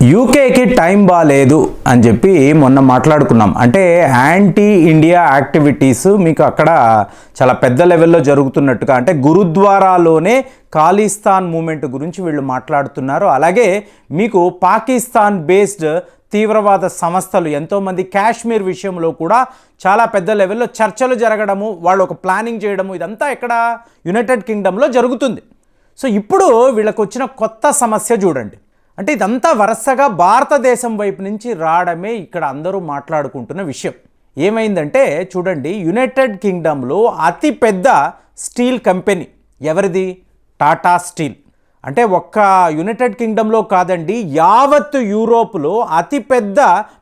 యూకేకి time బాలేదు అని చెప్పి మొన్న మాట్లాడుకున్నాం. అంటే యాంటీ ఇండియా యాక్టివిటీస్ మీకు అక్కడ చాలా పెద్ద లెవెల్లో జరుగుతున్నట్టుగా, అంటే గురుద్వారాలోనే ఖాళీస్థాన్ మూమెంట్ గురించి వీళ్ళు మాట్లాడుతున్నారు. అలాగే మీకు పాకిస్తాన్ బేస్డ్ తీవ్రవాద సంస్థలు ఎంతోమంది కాశ్మీర్ విషయంలో కూడా చాలా పెద్ద లెవెల్లో చర్చలు జరగడము, వాళ్ళు ఒక ప్లానింగ్ చేయడము, ఇదంతా ఇక్కడ యునైటెడ్ కింగ్డమ్లో జరుగుతుంది. సో ఇప్పుడు వీళ్ళకి వచ్చిన కొత్త సమస్య చూడండి. అంటే ఇదంతా వరుసగా భారతదేశం వైపు నుంచి రావడమే ఇక్కడ అందరూ మాట్లాడుకుంటున్న విషయం. ఏమైందంటే చూడండి, యునైటెడ్ కింగ్డమ్లో అతిపెద్ద స్టీల్ కంపెనీ ఎవరిది? టాటా స్టీల్. అంటే ఒక్క యునైటెడ్ కింగ్డమ్లో కాదండి, యావత్ యూరోప్లో అతిపెద్ద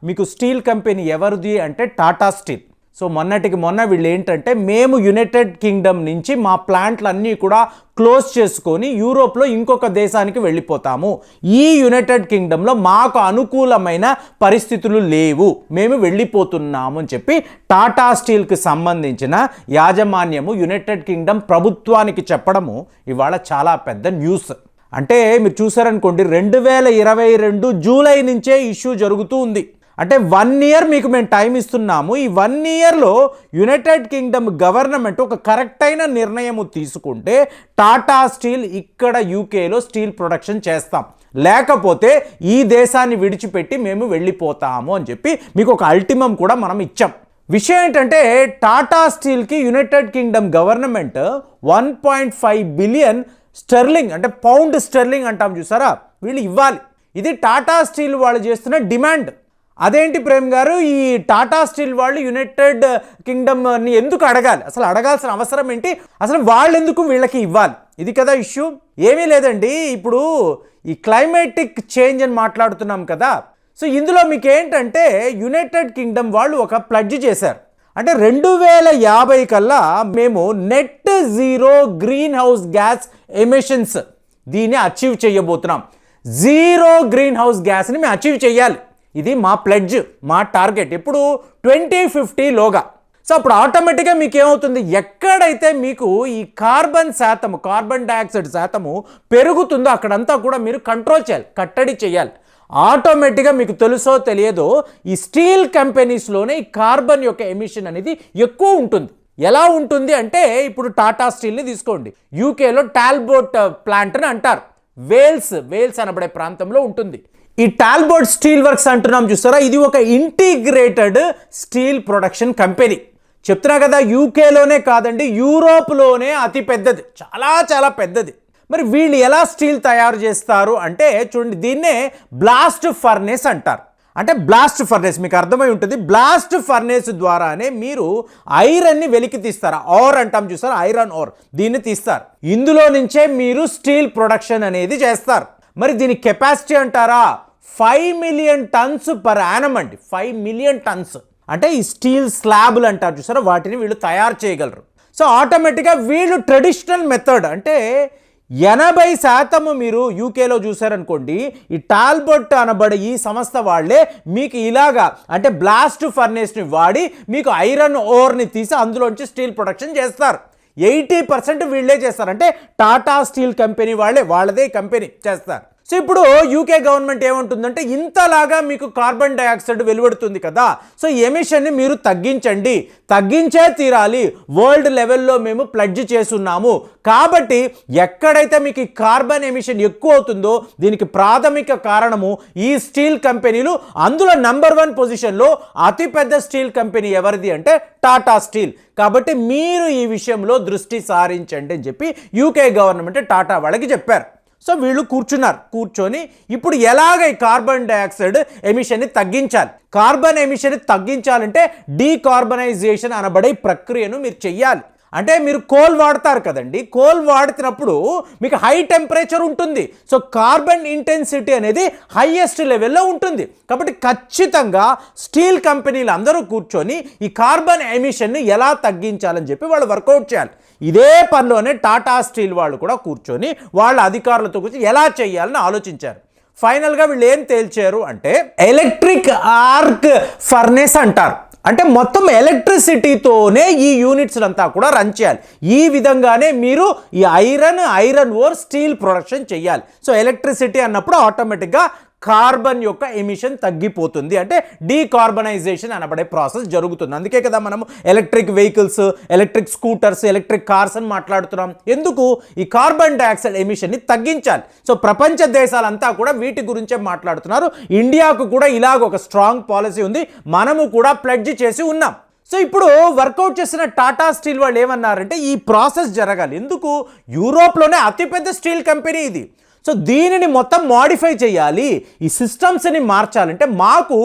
మీకు స్టీల్ కంపెనీ ఎవరిది అంటే టాటా స్టీల్. సో మొన్నటికి మొన్న వీళ్ళు ఏంటంటే, మేము యునైటెడ్ కింగ్డమ్ నుంచి మా ప్లాంట్లన్నీ కూడా క్లోజ్ చేసుకొని యూరోప్లో ఇంకొక దేశానికి వెళ్ళిపోతాము, ఈ యునైటెడ్ కింగ్డమ్లో మాకు అనుకూలమైన పరిస్థితులు లేవు, మేము వెళ్ళిపోతున్నాము అని చెప్పి టాటా స్టీల్కి సంబంధించిన యాజమాన్యము యునైటెడ్ కింగ్డమ్ ప్రభుత్వానికి చెప్పడము ఇవాళ చాలా పెద్ద న్యూస్. అంటే మీరు చూసారనుకోండి, 2022 జూలై నుంచే ఇష్యూ జరుగుతూ ఉంది. అంటే 1 ఇయర్ మీకు మేము టైం ఇస్తున్నాము, ఈ 1 ఇయర్లో యునైటెడ్ కింగ్డమ్ గవర్నమెంట్ ఒక కరెక్ట్ అయిన నిర్ణయం తీసుకుంటే టాటా స్టీల్ ఇక్కడ యూకేలో స్టీల్ ప్రొడక్షన్ చేస్తాం, లేకపోతే ఈ దేశాన్ని విడిచిపెట్టి మేము వెళ్ళిపోతాము అని చెప్పి మీకు ఒక అల్టిమం కూడా మనం ఇచ్చాం. విషయం ఏంటంటే, టాటా స్టీల్కి United Kingdom government 1.5 billion sterling, అంటే పౌండ్ స్టెర్లింగ్ అంటాం చూసారా, వీళ్ళు ఇవ్వాలి. ఇది టాటా స్టీల్ వాళ్ళు చేస్తున్న డిమాండ్. అదేంటి ప్రేమ్ గారు, ఈ టాటా స్టీల్ వాళ్ళు యునైటెడ్ కింగ్డమ్ని ఎందుకు అడగాలి? అసలు అడగాల్సిన అవసరం ఏంటి? అసలు వాళ్ళు ఎందుకు వీళ్ళకి ఇవ్వాలి? ఇది కదా ఇష్యూ. ఏమీ లేదండి, ఇప్పుడు ఈ క్లైమేటిక్ చేంజ్ అని మాట్లాడుతున్నాం కదా. సో ఇందులో మీకు ఏంటంటే, యునైటెడ్ కింగ్డమ్ వాళ్ళు ఒక ప్లడ్జ్ చేశారు. అంటే 2050 కల్లా మేము net zero green house gas emissions దీన్ని అచీవ్ చేయబోతున్నాం. జీరో గ్రీన్ హౌస్ గ్యాస్ని మేము అచీవ్ చేయాలి, ఇది మా ప్లెడ్జ్, మా టార్గెట్. ఇప్పుడు 2050లోగా. సో అప్పుడు ఆటోమేటిక్గా మీకు ఏమవుతుంది, ఎక్కడైతే మీకు ఈ కార్బన్ శాతము, కార్బన్ డైఆక్సైడ్ శాతము పెరుగుతుందో అక్కడంతా కూడా మీరు కంట్రోల్ చేయాలి, కట్టడి చేయాలి. ఆటోమేటిక్గా మీకు తెలుసో తెలియదో ఈ స్టీల్ కంపెనీస్లోనే ఈ కార్బన్ యొక్క ఎమిషన్ అనేది ఎక్కువ ఉంటుంది. ఎలా ఉంటుంది అంటే, ఇప్పుడు టాటా స్టీల్ని తీసుకోండి, యూకేలో టాల్బోట్ ప్లాంట్ అని అంటారు, వేల్స్ అనబడే ప్రాంతంలో ఉంటుంది. ఈ టాల్బోట్ స్టీల్ వర్క్స్ అంటున్నాం చూస్తారా, ఇది ఒక ఇంటిగ్రేటెడ్ స్టీల్ ప్రొడక్షన్ కంపెనీ. చెప్తున్నా కదా, యూకేలోనే కాదండి, యూరోప్లోనే అతి పెద్దది, చాలా చాలా పెద్దది. మరి వీళ్ళు ఎలా స్టీల్ తయారు చేస్తారు అంటే చూడండి, దీన్నే బ్లాస్ట్ ఫర్నేస్ అంటారు. అంటే బ్లాస్ట్ ఫర్నేస్ మీకు అర్థమై ఉంటుంది, బ్లాస్ట్ ఫర్నేస్ ద్వారానే మీరు ఐరన్ని వెలికి తీస్తారు. ఓర్ అంటాం చూస్తారు, ఐరన్ ఓర్, దీన్ని తీస్తారు. ఇందులో నుంచే మీరు స్టీల్ ప్రొడక్షన్ అనేది చేస్తారు. మరి దీని కెపాసిటీ అంటారా, 5 మిలియన్ టన్స్ పర్ యానం అండి. 5 మిలియన్ టన్స్ అంటే ఈ స్టీల్ స్లాబ్లు అంటారు చూసారా, వాటిని వీళ్ళు తయారు చేయగలరు. సో ఆటోమేటిక్గా వీళ్ళు ట్రెడిషనల్ మెథడ్, అంటే 80% మీరు యూకేలో చూసారనుకోండి, ఈ టాల్బోట్ అనబడే ఈ సంస్థ వాళ్ళే మీకు ఇలాగా, అంటే బ్లాస్ట్ ఫర్నేస్ని వాడి మీకు ఐరన్ ఓర్ని తీసి అందులోంచి స్టీల్ ప్రొడక్షన్ చేస్తారు. 80% వీళ్ళే చేస్తారు. అంటే టాటా స్టీల్ కంపెనీ వాళ్ళదే కంపెనీ చేస్తారు. సో ఇప్పుడు యూకే గవర్నమెంట్ ఏమంటుందంటే, ఇంతలాగా మీకు కార్బన్ డైఆక్సైడ్ వెలువడుతుంది కదా, సో ఎమిషన్ని మీరు తగ్గించే తీరాలి, వరల్డ్ లెవెల్లో మేము ప్లడ్జ్ చేస్తున్నాము. కాబట్టి ఎక్కడైతే మీకు ఈ కార్బన్ ఎమిషన్ ఎక్కువ అవుతుందో దీనికి ప్రాథమిక కారణము ఈ స్టీల్ కంపెనీలు. అందులో నంబర్ 1 పొజిషన్లో అతిపెద్ద స్టీల్ కంపెనీ ఎవరిది అంటే టాటా స్టీల్. కాబట్టి మీరు ఈ విషయంలో దృష్టి సారించండి అని చెప్పి యూకే గవర్నమెంట్ టాటా వాళ్ళకి చెప్పారు. సో వీళ్ళు కూర్చొని ఇప్పుడు ఎలాగ ఈ కార్బన్ డైఆక్సైడ్ ఎమిషన్ని తగ్గించాలి, కార్బన్ ఎమిషన్ని తగ్గించాలంటే డీకార్బనైజేషన్ అనబడే ప్రక్రియను మీరు చెయ్యాలి. అంటే మీరు కోల్ వాడతారు కదండి, కోల్ వాడుతున్నప్పుడు మీకు హై టెంపరేచర్ ఉంటుంది. సో కార్బన్ ఇంటెన్సిటీ అనేది హైయెస్ట్ లెవెల్లో ఉంటుంది. కాబట్టి ఖచ్చితంగా స్టీల్ కంపెనీలు అందరూ కూర్చొని ఈ కార్బన్ ఎమిషన్ని ఎలా తగ్గించాలని చెప్పి వాళ్ళు వర్కౌట్ చేయాలి. ఇదే పనిలోనే టాటా స్టీల్ వాళ్ళు కూడా కూర్చొని వాళ్ళ అధికారులతో కూర్చొని ఎలా చేయాలని ఆలోచించారు. ఫైనల్గా వీళ్ళు ఏం తేల్చారు అంటే, ఎలక్ట్రిక్ ఆర్క్ ఫర్నేస్ అంటారు. అంటే మొత్తం ఎలక్ట్రిసిటీతోనే ఈ యూనిట్స్ అంతా కూడా రన్ చేయాలి. ఈ విధంగానే మీరు ఈ ఐరన్ ఓర్ స్టీల్ ప్రొడక్షన్ చేయాలి. సో ఎలక్ట్రిసిటీ అన్నప్పుడు ఆటోమేటిక్గా కార్బన్ యొక్క ఎమిషన్ తగ్గిపోతుంది. అంటే డీకార్బనైజేషన్ అనబడే ప్రాసెస్ జరుగుతుంది. అందుకే కదా మనము electric vehicles, electric scooters, electric cars అని మాట్లాడుతున్నాం. ఎందుకు? ఈ కార్బన్ డైఆక్సైడ్ ఎమిషన్ని తగ్గించాలి. సో ప్రపంచ దేశాలంతా కూడా వీటి గురించే మాట్లాడుతున్నారు. ఇండియాకు కూడా ఇలాగ ఒక స్ట్రాంగ్ పాలసీ ఉంది. మనము కూడా ప్లెడ్జ్ చేసి ఉన్నాం. సో ఇప్పుడు వర్కౌట్ చేసిన టాటా స్టీల్ వాళ్ళు ఏమన్నారంటే ఈ ప్రాసెస్ జరగాలి. ఎందుకు? యూరోప్లోనే అతిపెద్ద స్టీల్ కంపెనీ ఇది. సో దీనిని మొత్తం మాడిఫై చేయాలి, ఈ సిస్టమ్స్ని మార్చాలంటే మాకు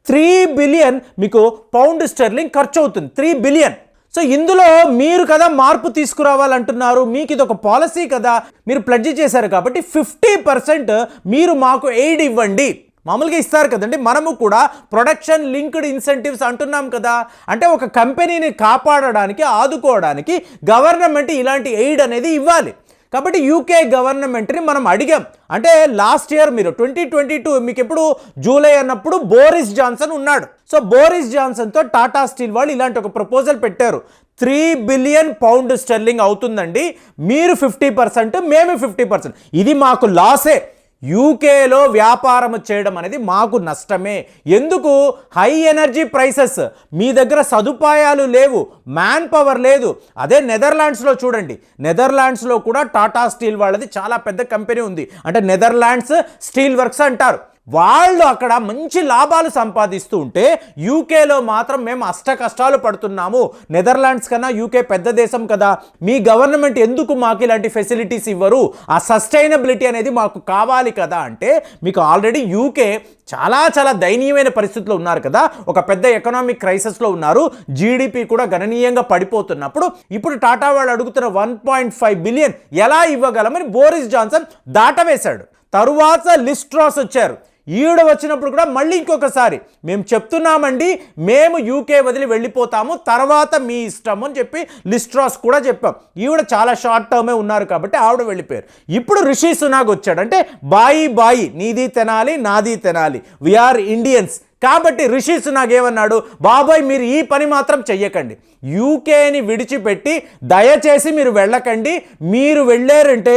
3 బిలియన్ మీకు పౌండ్ స్టెర్లింగ్ ఖర్చు అవుతుంది. 3 బిలియన్. సో ఇందులో మీరు కదా మార్పు తీసుకురావాలంటున్నారు, మీకు ఇది ఒక పాలసీ కదా, మీరు ప్లెడ్జ్ చేశారు కాబట్టి 50% మీరు మాకు ఎయిడ్ ఇవ్వండి. మామూలుగా ఇస్తారు కదండి, మనము కూడా ప్రొడక్షన్ లింక్డ్ ఇన్సెంటివ్స్ అంటున్నాం కదా. అంటే ఒక కంపెనీని కాపాడడానికి, ఆదుకోవడానికి గవర్నమెంట్ ఇలాంటి ఎయిడ్ అనేది ఇవ్వాలి. కాబట్టి యూకే గవర్నమెంట్ని మనం అడిగాం. అంటే లాస్ట్ ఇయర్ మీరు 2022 మీకు ఎప్పుడు జూలై అన్నప్పుడు బోరిస్ జాన్సన్ ఉన్నాడు. సో బోరిస్ జాన్సన్తో టాటా స్టీల్ వాళ్ళు ఇలాంటి ఒక ప్రపోజల్ పెట్టారు. 3 బిలియన్ పౌండ్ స్టెర్లింగ్ అవుతుందండి, మీరు 50%, మేము 50%. ఇది మాకు లాసే. యూకేలో వ్యాపారం చేయడం అనేది మాకు నష్టమే. ఎందుకు? హై ఎనర్జీ ప్రైసెస్, మీ దగ్గర సదుపాయాలు లేవు, మ్యాన్ పవర్ లేదు. అదే నెదర్లాండ్స్లో చూడండి, నెదర్లాండ్స్లో కూడా టాటా స్టీల్ వాళ్ళది చాలా పెద్ద కంపెనీ ఉంది. అంటే నెదర్లాండ్స్ స్టీల్ వర్క్స్ అంటారు. వాళ్ళు అక్కడ మంచి లాభాలు సంపాదిస్తూ ఉంటే యూకేలో మాత్రం మేము అష్ట కష్టాలు పడుతున్నాము. నెదర్లాండ్స్ కన్నా యూకే పెద్ద దేశం కదా, మీ గవర్నమెంట్ ఎందుకు మాకు ఇలాంటి ఫెసిలిటీస్ ఇవ్వరు? ఆ సస్టైనబిలిటీ అనేది మాకు కావాలి కదా. అంటే మీకు ఆల్రెడీ యూకే చాలా చాలా దయనీయమైన పరిస్థితుల్లో ఉన్నారు కదా, ఒక పెద్ద ఎకనామిక్ క్రైసిస్లో ఉన్నారు, జీడిపి కూడా గణనీయంగా పడిపోతున్నప్పుడు ఇప్పుడు టాటా వాళ్ళు అడుగుతున్న 1.5 బిలియన్ ఎలా ఇవ్వగలమని బోరిస్ జాన్సన్ దాటవేశాడు. తరువాత లిస్ ట్రస్ వచ్చారు. ఈవిడ వచ్చినప్పుడు కూడా మళ్ళీ ఇంకొకసారి మేము చెప్తున్నామండి, మేము యూకే వదిలి వెళ్ళిపోతాము, తర్వాత మీ ఇష్టం అని చెప్పి లిస్ ట్రస్ కూడా చెప్పాం. ఈవిడ చాలా షార్ట్ టర్మే ఉన్నారు కాబట్టి ఆవిడ వెళ్ళిపోయారు. ఇప్పుడు రిషి సునాక్ వచ్చాడు. అంటే బాయి నీది తినాలి, నాది తినాలి, వీఆర్ ఇండియన్స్. కాబట్టి రిషి సునాక్ ఏమన్నాడు? బాబాయ్ మీరు ఈ పని మాత్రం చెయ్యకండి, యూకేని విడిచిపెట్టి దయచేసి మీరు వెళ్ళకండి. మీరు వెళ్ళారంటే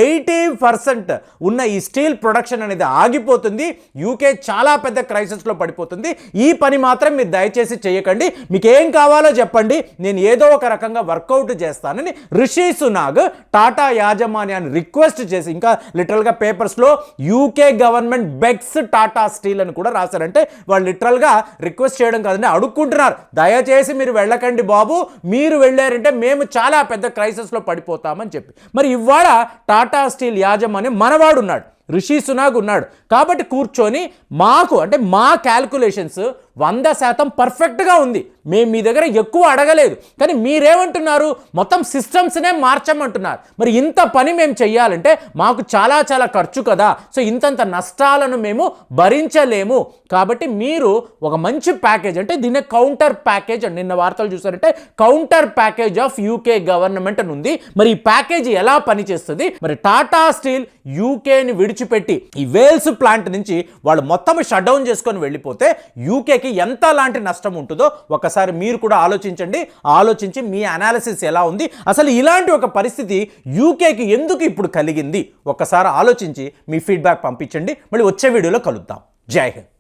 80% ఉన్న ఈ స్టీల్ ప్రొడక్షన్ అనేది ఆగిపోతుంది, యూకే చాలా పెద్ద క్రైసిస్లో పడిపోతుంది. ఈ పని మాత్రం మీరు దయచేసి చేయకండి, మీకు ఏం కావాలో చెప్పండి, నేను ఏదో ఒక రకంగా వర్కౌట్ చేస్తానని రిషి సునాక్ టాటా యాజమాన్యాన్ని రిక్వెస్ట్ చేసి, ఇంకా లిటరల్గా పేపర్స్లో UK government begs Tata Steel అని కూడా రాశారంటే వాళ్ళు లిటరల్గా రిక్వెస్ట్ చేయడం కాదండి, అడుక్కుంటున్నారు, దయచేసి మీరు వెళ్ళకండి బాబు, మీరు వెళ్ళారంటే మేము చాలా పెద్ద క్రైసిస్లో పడిపోతామని చెప్పి. మరి ఇవాళ టాటా స్టీల్ యాజమాన్యం మనవాడు ఉన్నాడు, రిషి సునాక్ ఉన్నాడు. కాబట్టి కూర్చొని మాకు అంటే మా క్యాల్కులేషన్స్ 100% పర్ఫెక్ట్గా ఉంది, మేము మీ దగ్గర ఎక్కువ అడగలేదు. కానీ మీరేమంటున్నారు? మొత్తం సిస్టమ్స్నే మార్చమంటున్నారు. మరి ఇంత పని మేము చెయ్యాలంటే మాకు చాలా చాలా ఖర్చు కదా. సో ఇంతంత నష్టాలను మేము భరించలేము. కాబట్టి మీరు ఒక మంచి ప్యాకేజ్, అంటే దీన్ని కౌంటర్ ప్యాకేజ్ అని నిన్న వార్తలు చూసారంటే counter package of UK government అని ఉంది. మరి ఈ ప్యాకేజ్ ఎలా పనిచేస్తుంది? మరి టాటా స్టీల్ యూకేని విడిచిపెట్టి ఈ వేల్స్ ప్లాంట్ నుంచి వాళ్ళు మొత్తం షట్ డౌన్ చేసుకొని వెళ్ళిపోతే యూకేకి ఎంత లాంటి నష్టం ఉంటుందో ఒకసారి మీరు కూడా ఆలోచించండి. ఆలోచించి మీ అనాలిసిస్ ఎలా ఉంది, అసలు ఇలాంటి ఒక పరిస్థితి యూకేకి ఎందుకు ఇప్పుడు కలిగింది, ఒక్కసారి ఆలోచించి మీ ఫీడ్బ్యాక్ పంపించండి. మళ్ళీ వచ్చే వీడియోలో కలుద్దాం. జై హింద్.